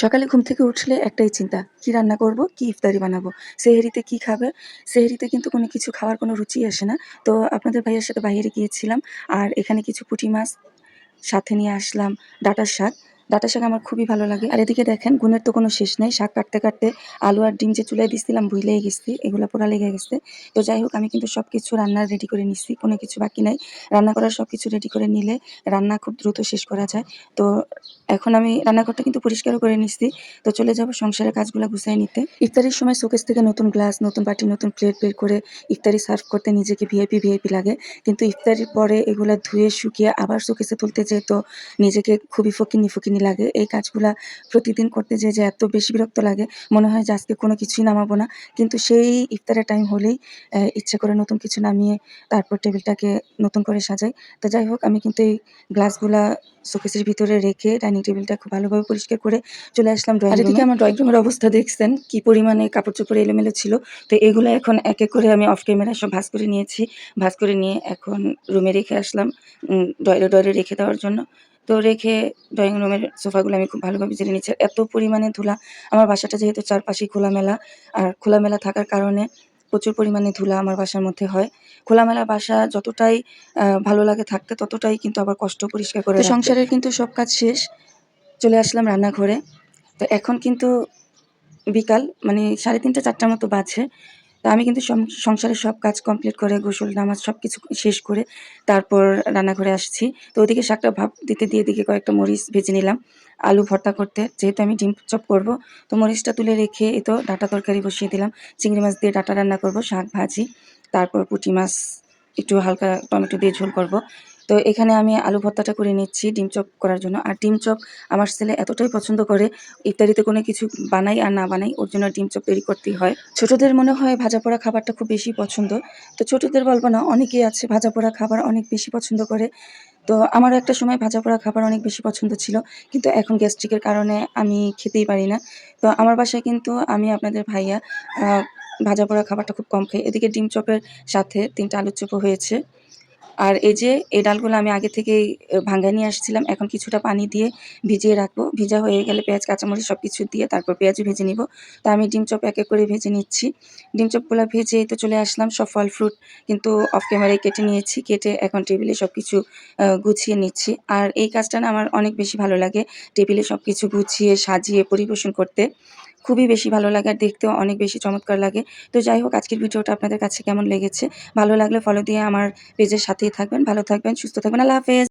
সকালে ঘুম থেকে উঠলে একটাই চিন্তা, কি রান্না করব, কি ইফতারি বানাবো, সেহরিতে কি খাবে। সেহরিতে কিন্তু কোনো কিছু খাওয়ার কোনো রুচি আসে না। তো আপনাদের ভাইয়ের সাথে বাইরে গিয়েছিলাম, আর এখানে কিছু পুঁটি মাছ সাথে নিয়ে আসলাম, ডাঁটার শাক। ডাঁটার শাক আমার খুবই ভালো লাগে। আর এদিকে দেখেন, গুণের তো কোনো শেষ নাই। শাক কাটতে কাটতে আলু আর ডিম যে চুলায় দিছিলাম ভুলেই গেছি, এগুলা পোড়া লেগে গেছে। তো যাই হোক, আমি কিন্তু সবকিছু রান্নার রেডি করে নিচ্ছি, কোনো কিছু বাকি নাই। রান্না করার সবকিছু রেডি করে নিলে রান্না খুব দ্রুত শেষ করা যায়। তো এখন আমি রান্নাঘরটা কিন্তু পরিষ্কারও করে নিচ্ছি। তো চলে যাব সংসারের কাজগুলা গুছায় নিতে। ইফতারির সময় শোকেস থেকে নতুন গ্লাস, নতুন বাটি, নতুন প্লেট বের করে ইফতারি সার্ভ করতে নিজেকে ভিআইপি লাগে। কিন্তু ইফতারির পরে এগুলা ধুয়ে শুকিয়ে আবার শোকেসে তুলতে যেয়ে তো নিজেকে খুবই ফকিন্নি লাগে। এই কাজগুলা প্রতিদিন করতে যেয়ে যে এত বেশি বিরক্ত লাগে, মনে হয় যে আজকে কোনো কিছুই নামাবো না। কিন্তু সেই ইফতারের টাইম হলেই ইচ্ছে করে নতুন কিছু নামিয়ে তারপর টেবিলটাকে নতুন করে সাজাই। তো যাই হোক, আমি কিন্তু এই গ্লাসগুলা শোকেসের ভিতরে রেখে ডাইনিং টেবিলটা খুব ভালোভাবে পরিষ্কার করে চলে আসলাম ড্রয়িং রুমে। আর এদিকে আমার ড্রয়িং রুমের অবস্থা দেখছেন, কি পরিমাণে কাপড়-চোপড় এলোমেলো ছিল। তো এগুলো এখন এক এক করে আমি অফ ক্যামেরায় সব ভাঁজ করে নিয়েছি। ভাঁজ করে নিয়ে এখন রুমে রেখে আসলাম ড্রয়ারে রেখে দেওয়ার জন্য। তো রেখে ড্রয়িং রুমের সোফাগুলো আমি খুব ভালোভাবে ঝেড়ে নিচ্ছি। এত পরিমাণে ধুলা, আমার বাসাটা যেহেতু চারপাশেই খোলামেলা, আর খোলামেলা থাকার কারণে প্রচুর পরিমাণে ধুলা আমার বাসার মধ্যে হয়। খোলামেলা বাসা যতটাই ভালো লাগে থাকতে, ততটাই কিন্তু আবার কষ্ট পরিষ্কার করে রাখতে। সংসারের কিন্তু সব কাজ শেষ, চলে আসলাম রান্নাঘরে। তো এখন কিন্তু বিকাল মানে 3:30-4টার মতো বাজে। তো আমি কিন্তু সংসারের সব কাজ কমপ্লিট করে গোসল, নামাজ সবকিছু শেষ করে তারপর রান্নাঘরে আসছি। তো ওদিকে শাকটা ভাপ দিতে দিয়ে এদিকে কয়েকটা মরিচ ভেজে নিলাম আলু ভর্তা করতে। যেহেতু আমি ডিম চপ করব, তো মরিচটা তুলে রেখে এই তো ডাঁটা তরকারি বসিয়ে দিলাম। চিংড়ি মাছ দিয়ে ডাঁটা রান্না করব, শাক ভাজি, তারপর পুঁটি মাছ একটু হালকা টমেটো দিয়ে ঝোল করব। তো এখানে আমি আলু ভর্তাটা করে নিচ্ছি ডিম চপ করার জন্য। আর ডিম চপ আমার ছেলে এতটাই পছন্দ করে, ইফতারিতে কোনো কিছু বানাই আর না বানাই, ওর জন্য ডিম চপ তৈরি করতেই হয়। ছোটদের মনে হয় ভাজা পোড়া খাবারটা খুব বেশি পছন্দ। তো ছোটদের বলবো না, অনেকেই আছে ভাজা পোড়া খাবার অনেক বেশি পছন্দ করে। তো আমারও একটা সময় ভাজা পোড়া খাবার অনেক বেশি পছন্দ ছিল, কিন্তু এখন গ্যাস্ট্রিকের কারণে আমি খেতেই পারি না। তো আমার বাসায় কিন্তু আমি আপনাদের ভাইয়া ভাজা পোড়া খাবারটা খুব কম খাই। এদিকে ডিম চপের সাথে 3টা আলুর চপও হয়েছে। আর এই যে এই ডালগুলো আমি আগে থেকেই ভাঙ্গায় নিয়ে আসছিলাম। এখন কিছুটা পানি দিয়ে ভিজিয়ে রাখবো। ভিজা হয়ে গেলে পেঁয়াজ, কাঁচামরিচ সবকিছু দিয়ে তারপর পেঁয়াজও ভেজে নিব। তো আমি ডিম চপ এক এক করে ভেজে নিচ্ছি। ডিম চপগুলা ভেজে এই তো চলে আসলাম। সব ফল ফ্রুট কিন্তু অফ ক্যামেরায় কেটে নিয়েছি। কেটে এখন টেবিলে সবকিছু গুছিয়ে নিচ্ছি। আর এই কাজটা না আমার অনেক বেশি ভালো লাগে। টেবিলে সবকিছু গুছিয়ে সাজিয়ে পরিবেশন করতে খুবই বেশি ভালো লাগে, আর দেখতেও অনেক বেশি চমৎকার লাগে। তো যাই হোক, আজকের ভিডিওটা আপনাদের কাছে কেমন লেগেছে? ভালো লাগলে ফলো দিয়ে আমার পেজের সাথেই থাকবেন। ভালো থাকবেন, সুস্থ থাকবেন। আল্লাহ হাফেজ।